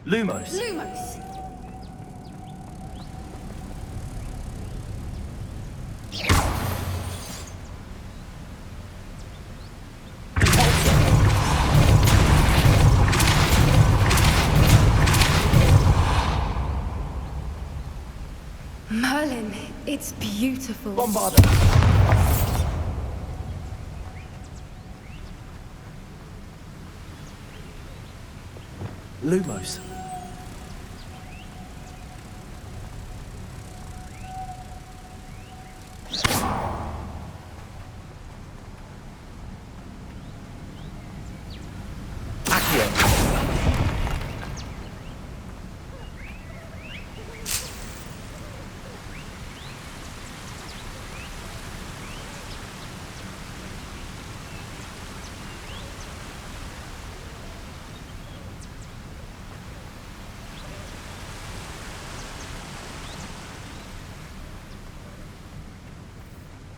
Lumos. Lumos. Merlin, it's beautiful. Bombarder. Lumos.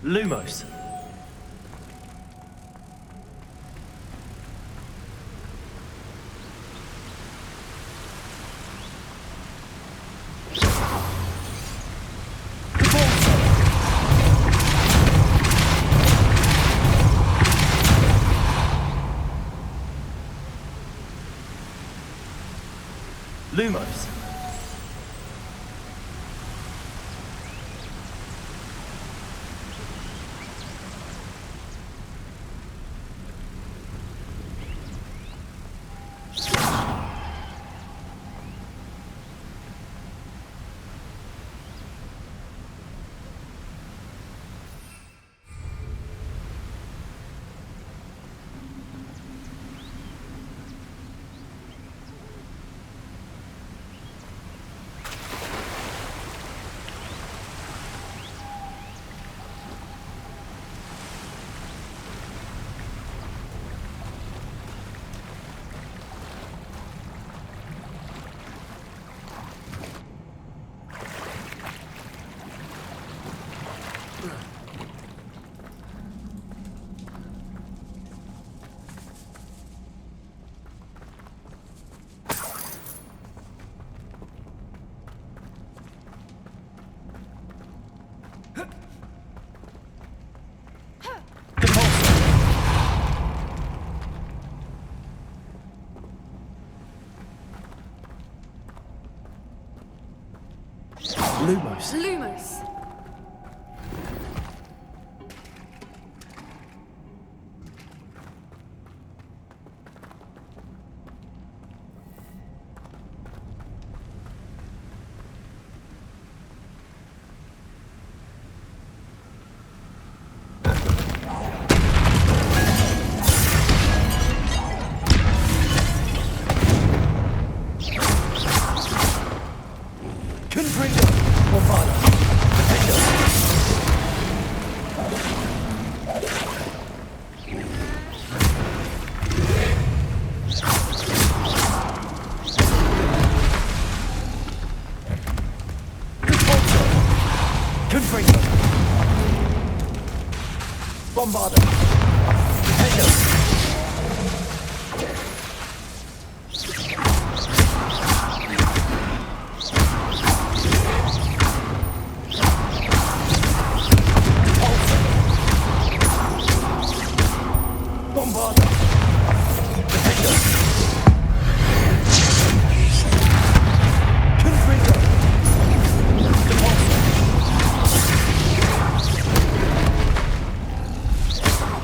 Lumos. Lumos. Lumos. Lumos. Bombarder. Defender. Bombarder. Defender. Confringo. Repulsor.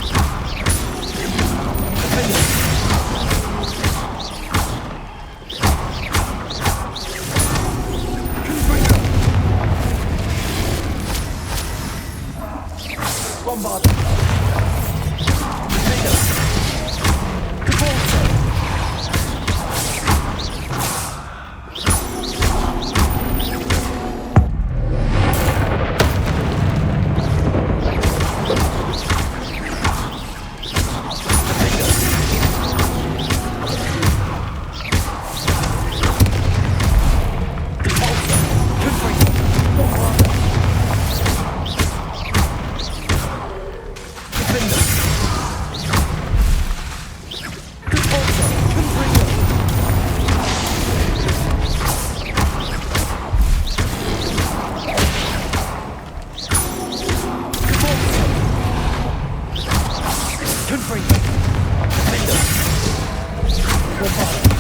Revelio.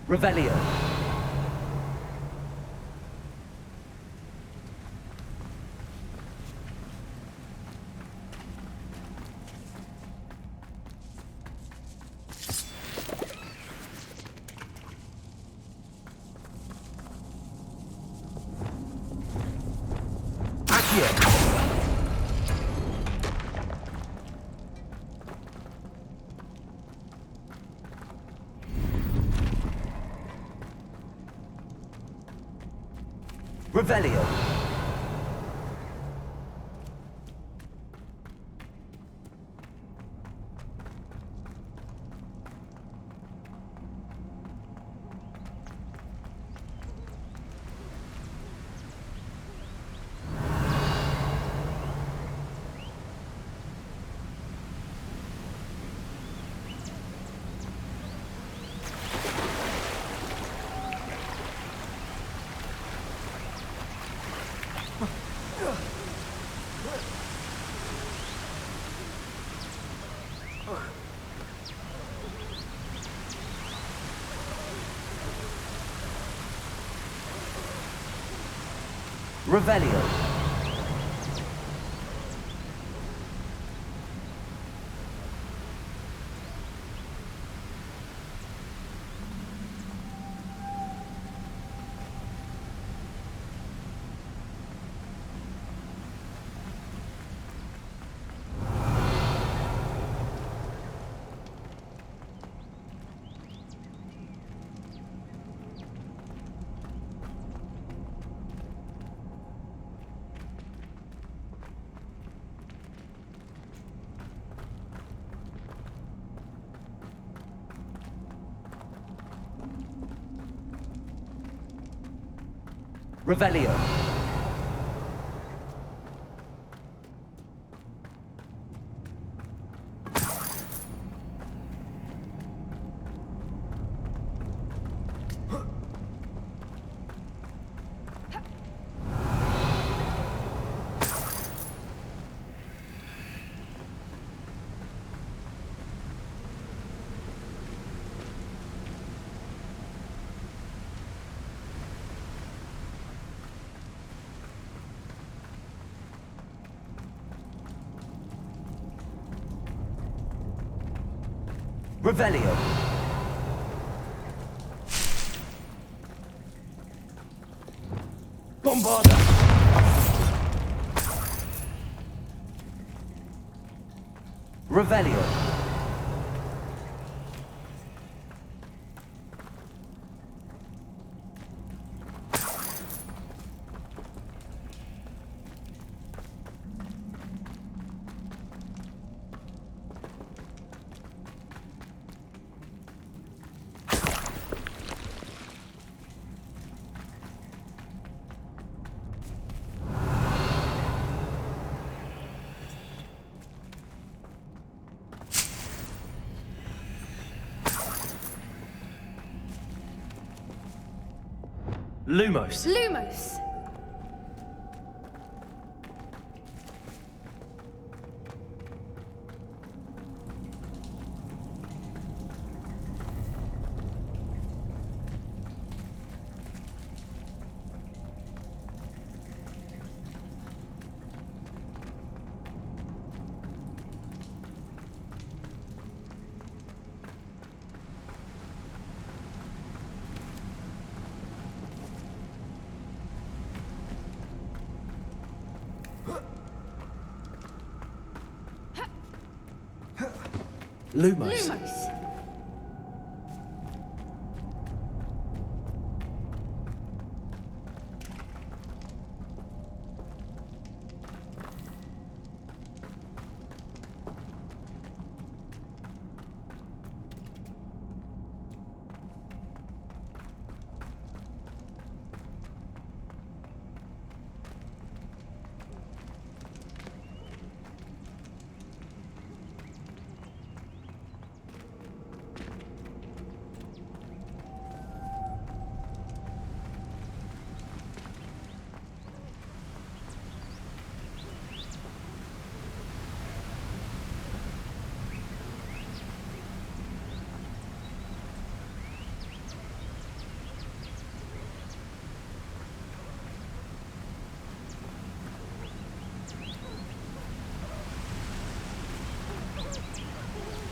Revelio. Accio. Revelio. Revelio. Revelio. Revelio. Bombarder. Revelio. Lumos. Lumos. Lumos. Lumos.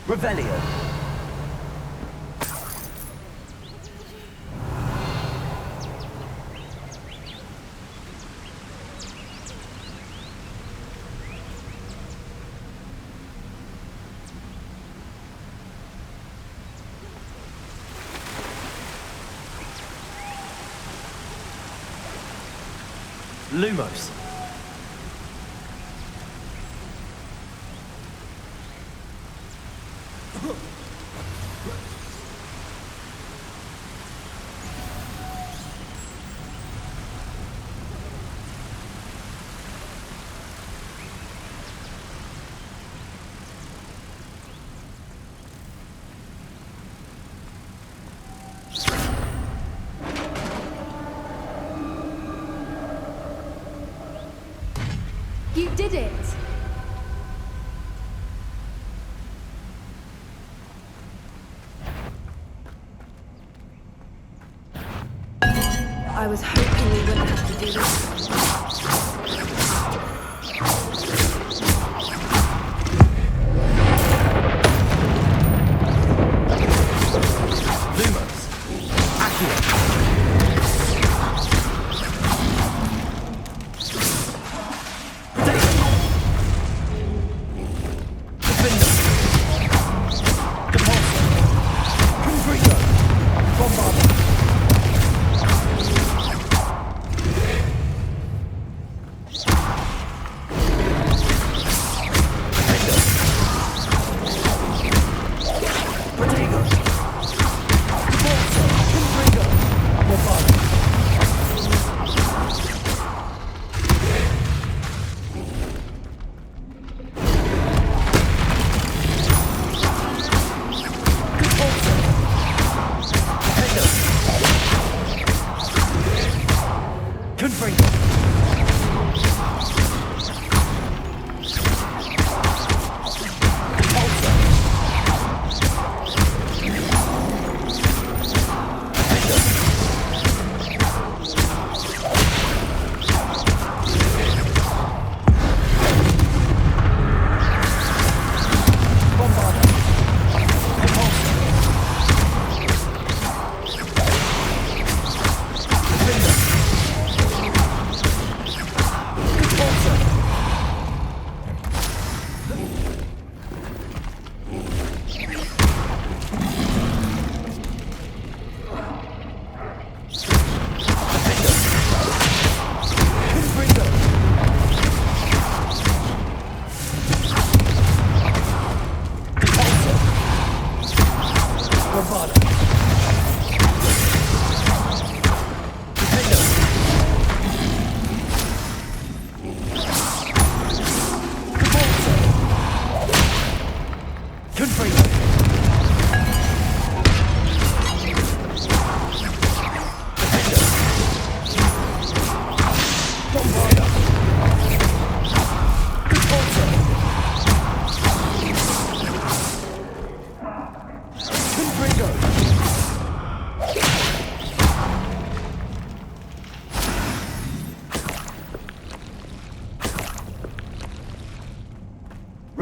Revelio. Lumos. You did it! I was hoping we wouldn't have to do this. Lumos. Accio. Defender. Depulsor. Confringo. Bombarder.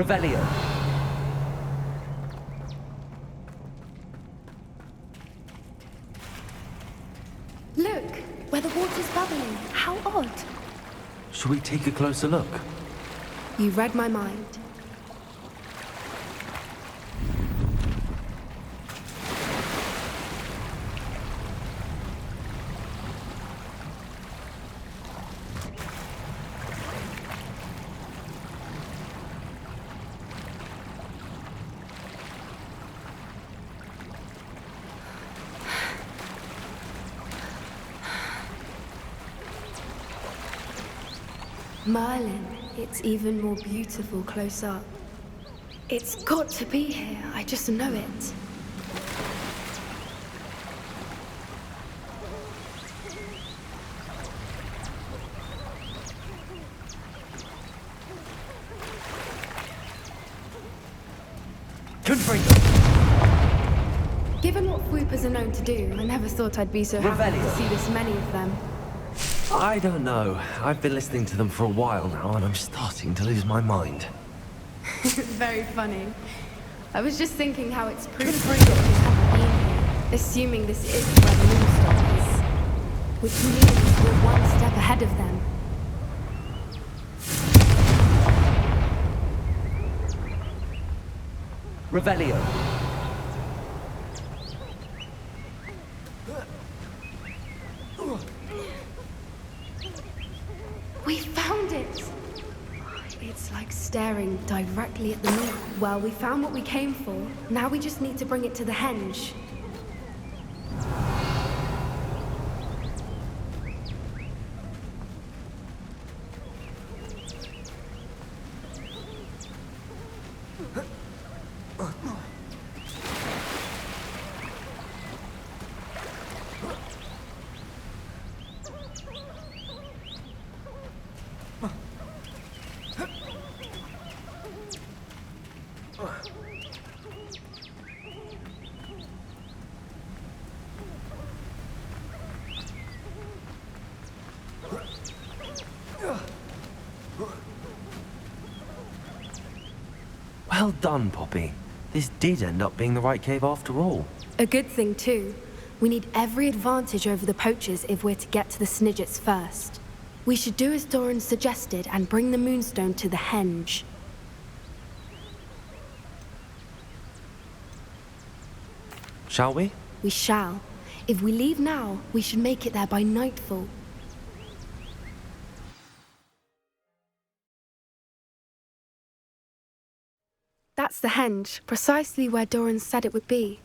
Revelio. Look, where the water's bubbling. How odd. Shall we take a closer look? You read my mind. Merlin, it's even more beautiful close up. It's got to be here, I just know it. Confringo. Given what Whoopers are known to do, I never thought I'd be so happy to see this many of them. I don't know. I've been listening to them for a while now, and I'm starting to lose my mind. It's very funny. I was just thinking how it's proof that we haven't been here, assuming this is where the Moonstone is. Which means we're one step ahead of them. Revelio. We found it! It's like staring directly at the moon. Well, we found what we came for. Now we just need to bring it to the henge. Well done, Poppy. This did end up being the right cave after all. A good thing, too. We need every advantage over the poachers if we're to get to the Snidgets first. We should do as Doran suggested and bring the Moonstone to the henge. Shall we? We shall. If we leave now, we should make it there by nightfall. That's the henge, precisely where Doran said it would be.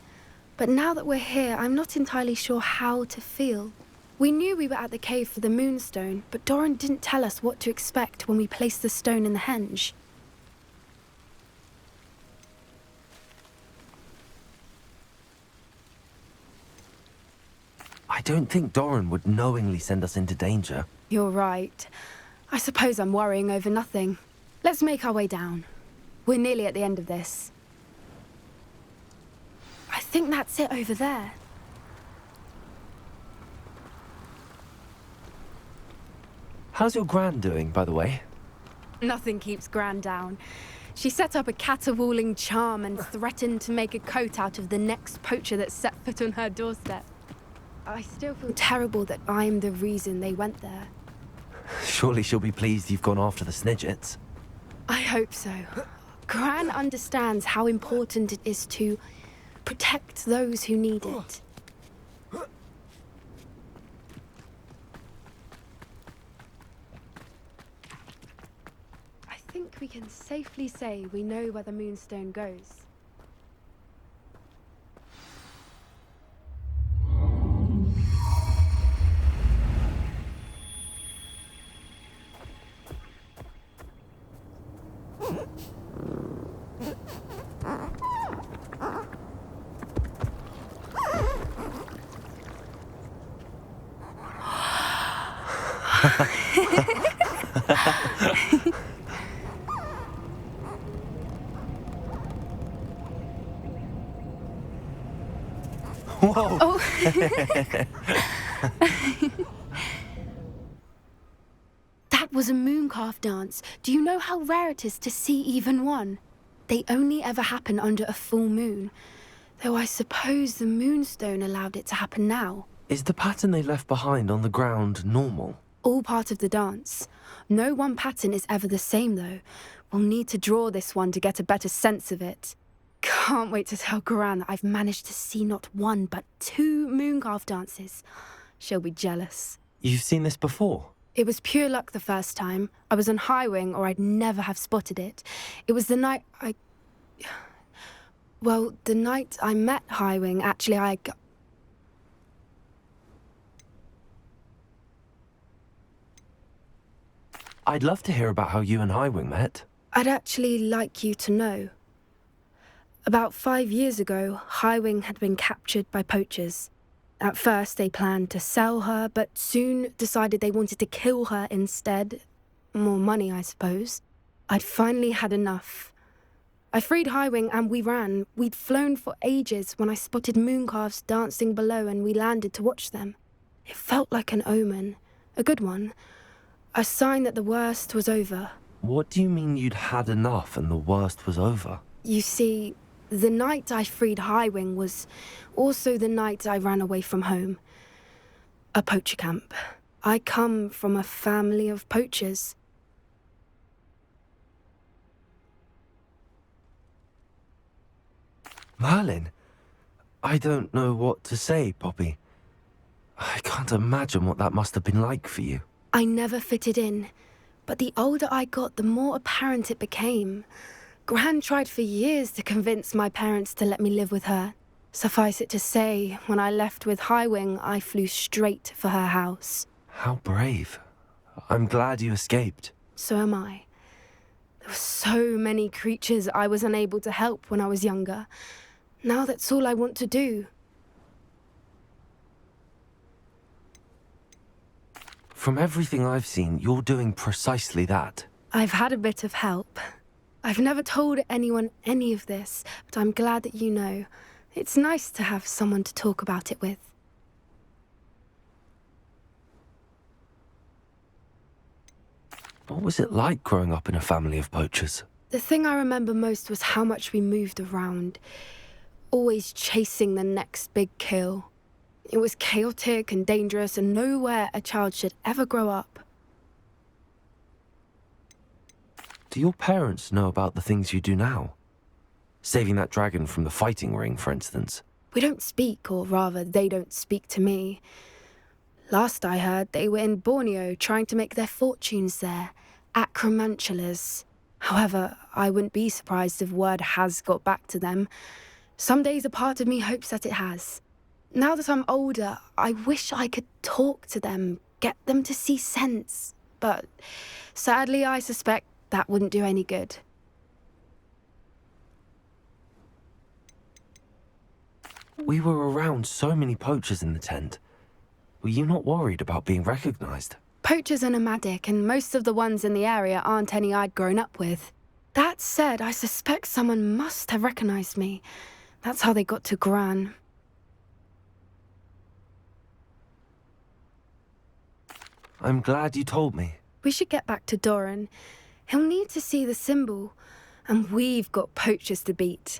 But now that we're here, I'm not entirely sure how to feel. We knew we were at the cave for the Moonstone, but Doran didn't tell us what to expect when we placed the stone in the henge. I don't think Doran would knowingly send us into danger. You're right. I suppose I'm worrying over nothing. Let's make our way down. We're nearly at the end of this. I think that's it over there. How's your Gran doing, by the way? Nothing keeps Gran down. She set up a caterwauling charm and threatened to make a coat out of the next poacher that set foot on her doorstep. I still feel terrible that I'm the reason they went there. Surely she'll be pleased you've gone after the Snidgets. I hope so. Gran understands how important it is to protect those who need it. I think we can safely say we know where the Moonstone goes. Whoa! Oh. That was a mooncalf dance. Do you know how rare it is to see even one? They only ever happen under a full moon, though I suppose the moonstone allowed it to happen now. Is the pattern they left behind on the ground normal? All part of the dance. No one pattern is ever the same, though. We'll need to draw this one to get a better sense of it. Can't wait to tell Gran that I've managed to see not one, but 2 mooncalf dances. She'll be jealous. You've seen this before? It was pure luck the first time. I was on Highwing, or I'd never have spotted it. It was the night the night I met Highwing, actually, I'd love to hear about how you and Highwing met. I'd actually like you to know. About 5 years ago, Highwing had been captured by poachers. At first, they planned to sell her, but soon decided they wanted to kill her instead. More money, I suppose. I'd finally had enough. I freed Highwing and we ran. We'd flown for ages when I spotted mooncalves dancing below and we landed to watch them. It felt like an omen. A good one. A sign that the worst was over. What do you mean you'd had enough and the worst was over? You see, the night I freed Highwing was also the night I ran away from home. A poacher camp. I come from a family of poachers. Merlin? I don't know what to say, Poppy. I can't imagine what that must have been like for you. I never fitted in, but the older I got, the more apparent it became. Gran tried for years to convince my parents to let me live with her. Suffice it to say, when I left with Highwing, I flew straight for her house. How brave. I'm glad you escaped. So am I. There were so many creatures I was unable to help when I was younger. Now that's all I want to do. From everything I've seen, you're doing precisely that. I've had a bit of help. I've never told anyone any of this, but I'm glad that you know. It's nice to have someone to talk about it with. What was it like growing up in a family of poachers? The thing I remember most was how much we moved around, always chasing the next big kill. It was chaotic and dangerous and nowhere a child should ever grow up. Do your parents know about the things you do now? Saving that dragon from the fighting ring, for instance. We don't speak, or rather, they don't speak to me. Last I heard, they were in Borneo trying to make their fortunes there, acromantulas. However, I wouldn't be surprised if word has got back to them. Some days a part of me hopes that it has. Now that I'm older, I wish I could talk to them, get them to see sense. But sadly, I suspect that wouldn't do any good. We were around so many poachers in the tent. Were you not worried about being recognized? Poachers are nomadic, and most of the ones in the area aren't any I'd grown up with. That said, I suspect someone must have recognized me. That's how they got to Gran. I'm glad you told me. We should get back to Doran. He'll need to see the symbol, and we've got poachers to beat.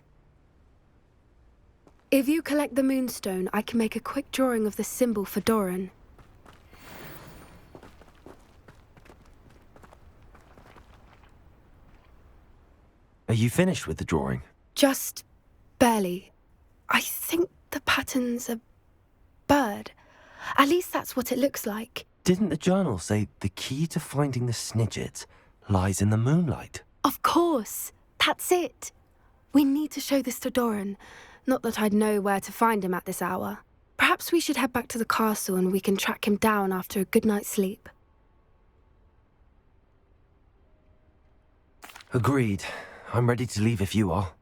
If you collect the moonstone, I can make a quick drawing of the symbol for Doran. Are you finished with the drawing? Just barely. I think the pattern's a bird. At least that's what it looks like. Didn't the journal say the key to finding the Snidgets lies in the moonlight? Of course. That's it. We need to show this to Doran. Not that I'd know where to find him at this hour. Perhaps we should head back to the castle and we can track him down after a good night's sleep. Agreed. I'm ready to leave if you are.